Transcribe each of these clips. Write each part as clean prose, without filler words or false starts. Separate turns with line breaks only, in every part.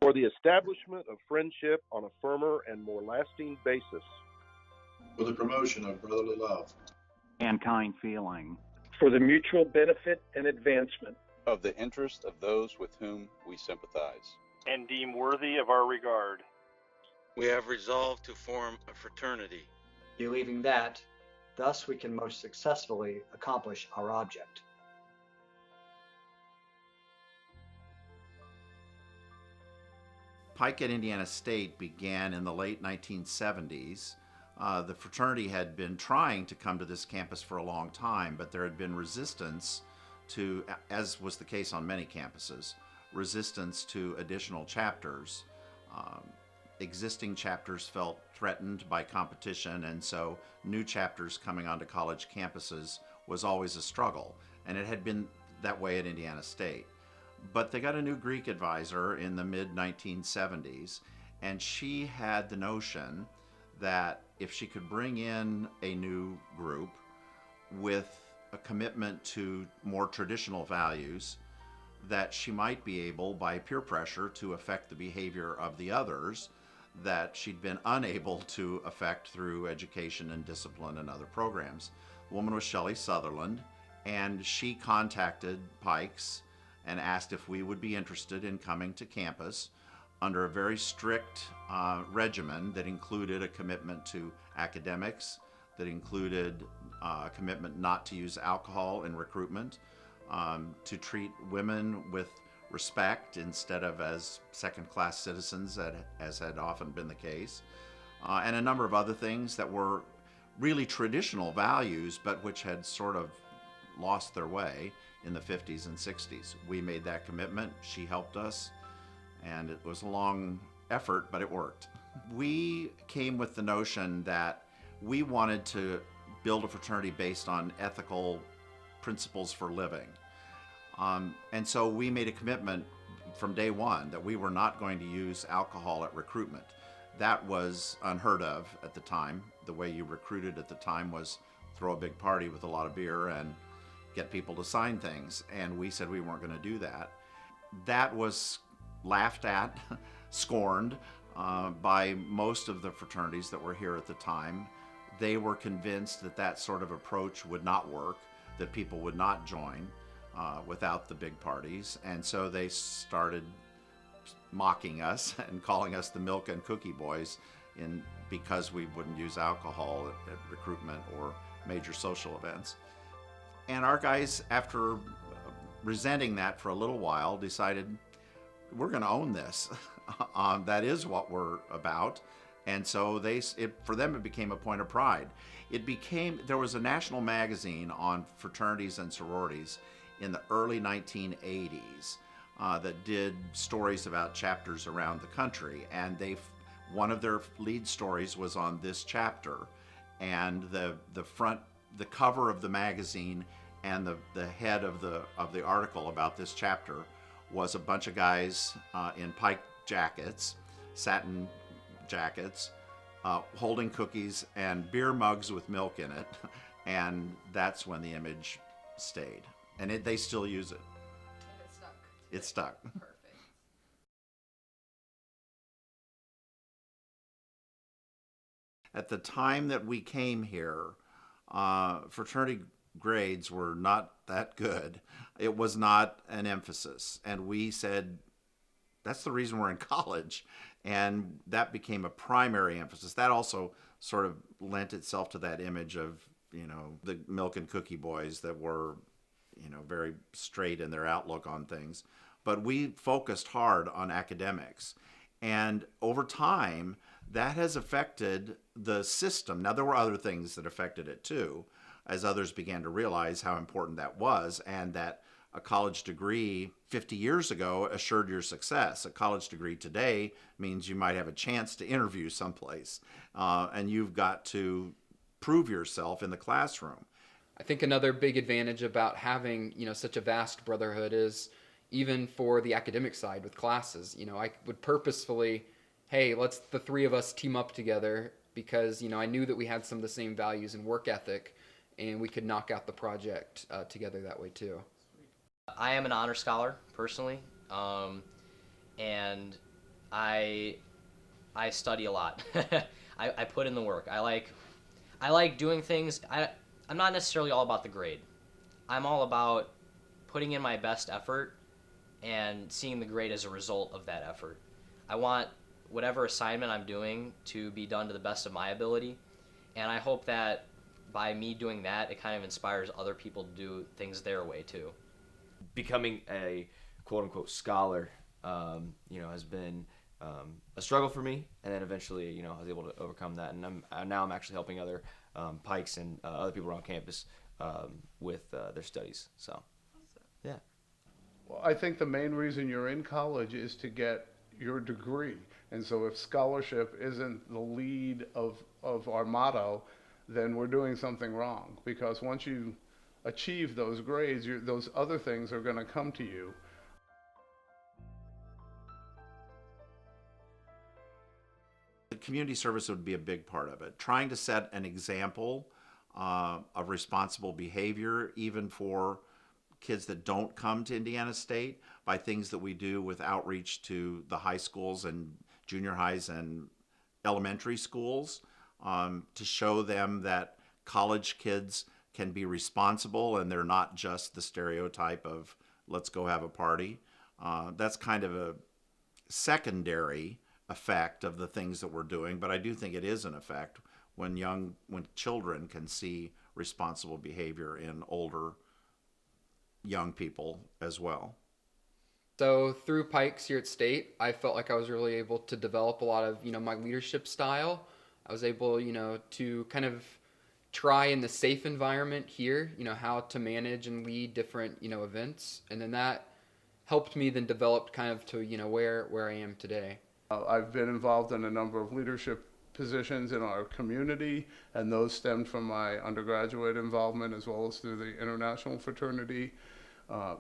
for the establishment of friendship on a firmer and more lasting basis,
for the promotion of brotherly love
and kind feeling,
for the mutual benefit and advancement
of the interest of those with whom we sympathize
and deem worthy of our regard.
We have resolved to form a fraternity,
believing that thus we can most successfully accomplish our object.
Pike at Indiana State began in the late 1970s. The fraternity had been trying to come to this campus for a long time, but there had been resistance to, as was the case on many campuses, resistance to additional chapters. Existing chapters felt threatened by competition, and so new chapters coming onto college campuses was always a struggle, and it had been that way at Indiana State. But they got a new Greek advisor in the mid-1970s, and she had the notion that if she could bring in a new group with a commitment to more traditional values, that she might be able, by peer pressure, to affect the behavior of the others that she'd been unable to affect through education and discipline and other programs. The woman was Shelley Sutherland, and she contacted PIKEs and asked if we would be interested in coming to campus under a very strict regimen that included a commitment to academics, that included a commitment not to use alcohol in recruitment, to treat women with respect instead of as second-class citizens, as had often been the case, and a number of other things that were really traditional values, but which had sort of lost their way in the 50s and 60s. We made that commitment. She helped us, and it was a long effort, but it worked. We came with the notion that we wanted to build a fraternity based on ethical principles for living. And so we made a commitment from day one that we were not going to use alcohol at recruitment. That was unheard of at the time. The way you recruited at the time was throw a big party with a lot of beer and get people to sign things, and we said we weren't going to do that. That was laughed at, scorned by most of the fraternities that were here at the time. They were convinced that that sort of approach would not work, that people would not join without the big parties, and so they started mocking us and calling us the milk and cookie boys because we wouldn't use alcohol at recruitment or major social events. And our guys, after resenting that for a little while, decided we're going to own this. That is what we're about. And so for them, it became a point of pride. There was a national magazine on fraternities and sororities in the early 1980s that did stories about chapters around the country. And one of their lead stories was on this chapter. And the cover of the magazine and the head of the article about this chapter was a bunch of guys in Pike jackets, satin jackets, holding cookies and beer mugs with milk in it, and that's when the image stayed. And they still use it.
And it stuck.
It stuck.
Perfect.
At the time that we came here, fraternity grades were not that good. It was not an emphasis. And we said, that's the reason we're in college. And that became a primary emphasis. That also sort of lent itself to that image of, the milk and cookie boys that were, very straight in their outlook on things. But we focused hard on academics. And over time, that has affected the system. Now, there were other things that affected it too, as others began to realize how important that was, and that a college degree 50 years ago assured your success. A college degree today means you might have a chance to interview someplace, and you've got to prove yourself in the classroom.
I think another big advantage about having, such a vast brotherhood is even for the academic side with classes. I would purposefully, hey, let's the three of us team up together because, I knew that we had some of the same values and work ethic, and we could knock out the project together that way too.
I am an honor scholar personally, and
I study a lot. I put in the work. I like doing things. I'm not necessarily all about the grade. I'm all about putting in my best effort and seeing the grade as a result of that effort. I want whatever assignment I'm doing to be done to the best of my ability, and I hope that by me doing that, it kind of inspires other people to do things their way too.
Becoming a quote-unquote scholar, has been a struggle for me, and then eventually, I was able to overcome that, and now I'm actually helping other PIKEs and other people around campus with their studies. So, yeah.
Well, I think the main reason you're in college is to get your degree, and so if scholarship isn't the lead of our motto, then we're doing something wrong, because once you achieve those grades, those other things are going to come to you.
The community service would be a big part of it. Trying to set an example of responsible behavior, even for kids that don't come to Indiana State, by things that we do with outreach to the high schools and junior highs and elementary schools, to show them that college kids can be responsible and they're not just the stereotype of let's go have a party. That's kind of a secondary effect of the things that we're doing, but I do think it is an effect when children can see responsible behavior in older young people as well.
So through PIKEs here at State, I felt like I was really able to develop a lot of, my leadership style. I was able, to kind of try in the safe environment here, how to manage and lead different, events. And then that helped me then develop kind of to, where I am today.
I've been involved in a number of leadership positions in our community, and those stemmed from my undergraduate involvement as well as through the international fraternity.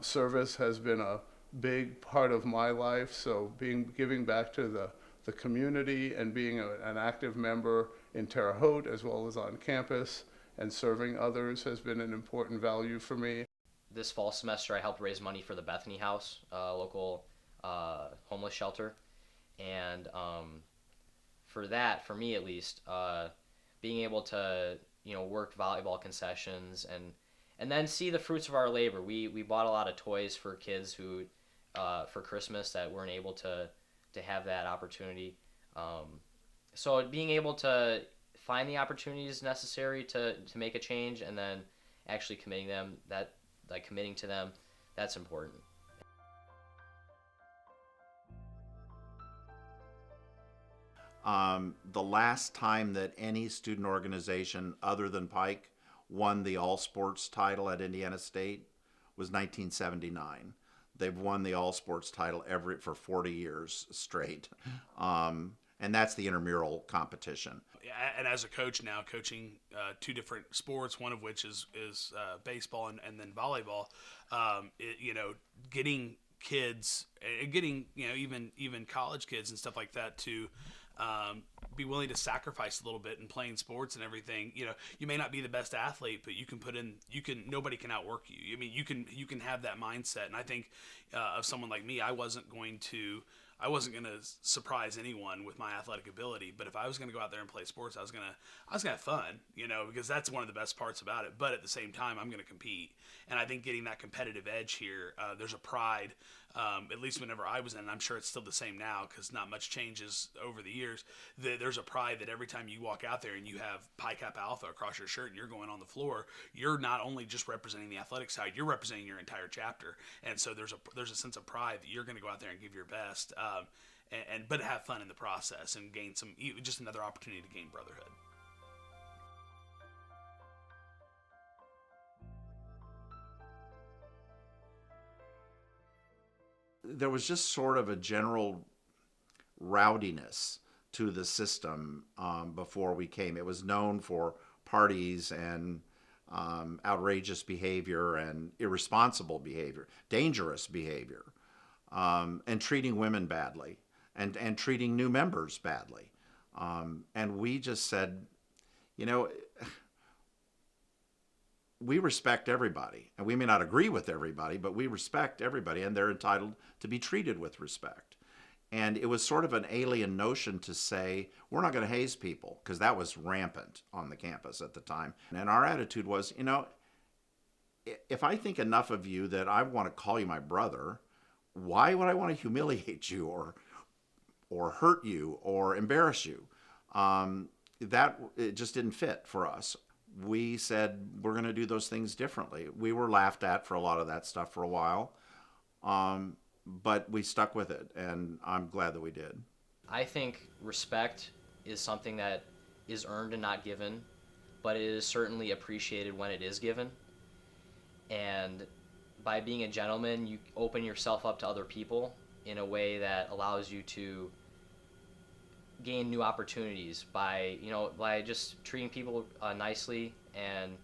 Service has been a big part of my life, so giving back to the community and being an active member in Terre Haute as well as on campus and serving others has been an important value for me.
This fall semester, I helped raise money for the Bethany House, a local homeless shelter. And for me at least, being able to, work volleyball concessions and then see the fruits of our labor. We bought a lot of toys for kids who, for Christmas, that weren't able to have that opportunity. So being able to find the opportunities necessary to make a change and then actually committing to them, that's important.
The last time that any student organization other than Pike won the all sports title at Indiana State was 1979. They've won the all sports title for 40 years straight. And that's the intramural competition.
And as a coach now, coaching two different sports, one of which is baseball and then volleyball, getting kids, even college kids and stuff like that to be willing to sacrifice a little bit in playing sports and everything. You may not be the best athlete, but nobody can outwork you. I mean, you can have that mindset. And I think of someone like me, I wasn't going to surprise anyone with my athletic ability, but if I was going to go out there and play sports, I was going to have fun, because that's one of the best parts about it. But at the same time, I'm going to compete. And I think getting that competitive edge here, there's a pride, at least whenever I was in, and I'm sure it's still the same now because not much changes over the years. There's a pride that every time you walk out there and you have Pi Kappa Alpha across your shirt and you're going on the floor, you're not only just representing the athletic side, you're representing your entire chapter. And so there's a sense of pride that you're going to go out there and give your best, but have fun in the process and gain just another opportunity to gain brotherhood.
There was just sort of a general rowdiness to the system before we came. It was known for parties and outrageous behavior and irresponsible behavior, dangerous behavior, and treating women badly and treating new members badly. And we just said, we respect everybody, and we may not agree with everybody, but we respect everybody, and they're entitled to be treated with respect. And it was sort of an alien notion to say, we're not going to haze people, because that was rampant on the campus at the time. And our attitude was, if I think enough of you that I want to call you my brother, why would I want to humiliate you or hurt you or embarrass you? It just didn't fit for us. We said we're going to do those things differently. We were laughed at for a lot of that stuff for a while, but we stuck with it, and I'm glad that we did.
I think respect is something that is earned and not given, but it is certainly appreciated when it is given. And by being a gentleman, you open yourself up to other people in a way that allows you to gain new opportunities by just treating people nicely. And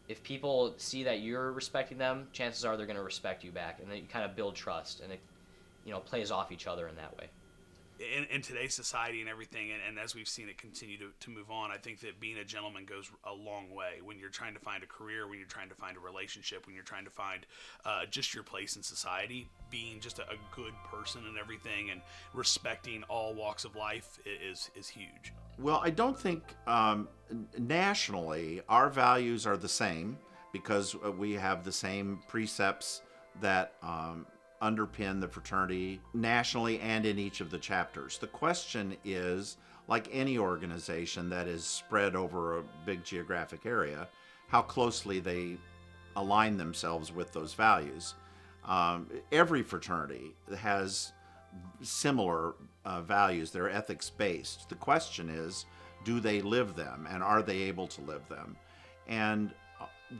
if people see that you're respecting them, chances are they're going to respect you back, and then you kind of build trust, and it plays off each other in that way.
In today's society and everything, and as we've seen it continue to move on, I think that being a gentleman goes a long way when you're trying to find a career, when you're trying to find a relationship, when you're trying to find just your place in society. Being just a good person and everything, and respecting all walks of life is huge.
Well, I don't think nationally our values are the same, because we have the same precepts that underpin the fraternity nationally and in each of the chapters. The question is, like any organization that is spread over a big geographic area, how closely they align themselves with those values. Every fraternity has similar values. They're ethics-based. The question is, do they live them, and are they able to live them? And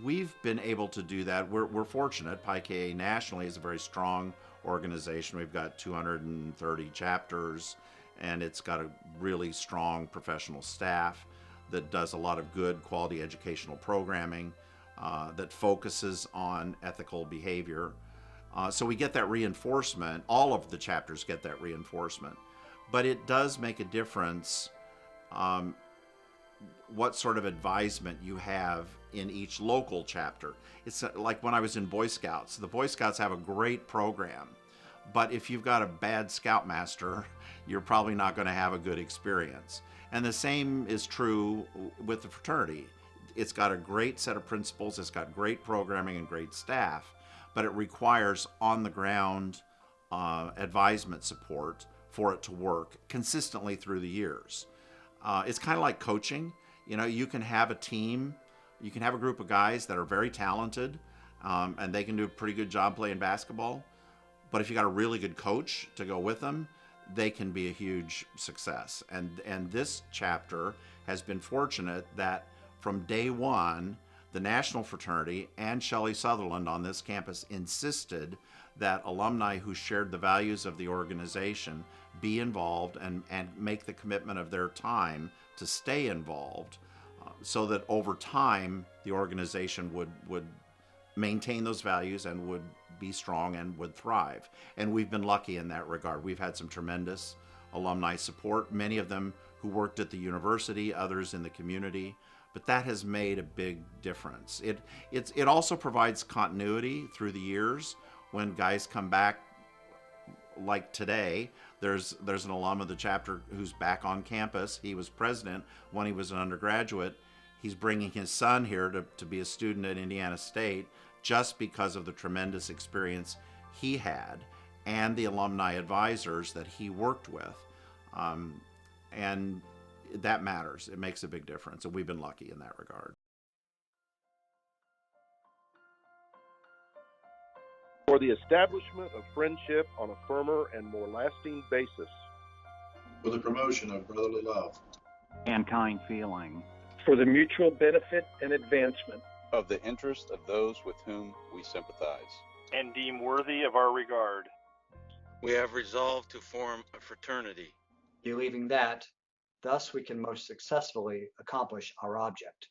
we've been able to do that. We're fortunate. PIKE nationally is a very strong organization. We've got 230 chapters, and it's got a really strong professional staff that does a lot of good quality educational programming that focuses on ethical behavior. So we get that reinforcement. All of the chapters get that reinforcement. But it does make a difference what sort of advisement you have in each local chapter. It's like when I was in Boy Scouts. The Boy Scouts have a great program, but if you've got a bad scoutmaster, you're probably not going to have a good experience. And the same is true with the fraternity. It's got a great set of principles, it's got great programming and great staff, but it requires on-the-ground advisement support for it to work consistently through the years. It's kind of like coaching. You can have a team, you can have a group of guys that are very talented, and they can do a pretty good job playing basketball. But if you got a really good coach to go with them, they can be a huge success. And this chapter has been fortunate that from day one, the National Fraternity and Shelley Sutherland on this campus insisted that alumni who shared the values of the organization be involved and make the commitment of their time to stay involved, so that over time the organization would maintain those values and would be strong and would thrive. And we've been lucky in that regard. We've had some tremendous alumni support, many of them who worked at the university, others in the community, but that has made a big difference. It also provides continuity through the years. When guys come back, like today, there's an alum of the chapter who's back on campus. He was president when he was an undergraduate. He's bringing his son here to be a student at Indiana State just because of the tremendous experience he had and the alumni advisors that he worked with. And that matters. It makes a big difference, and we've been lucky in that regard.
For the establishment of friendship on a firmer and more lasting basis.
For the promotion of brotherly love.
And kind feeling.
For the mutual benefit and advancement.
Of the interest of those with whom we sympathize.
And deem worthy of our regard.
We have resolved to form a fraternity.
Believing that, thus we can most successfully accomplish our object.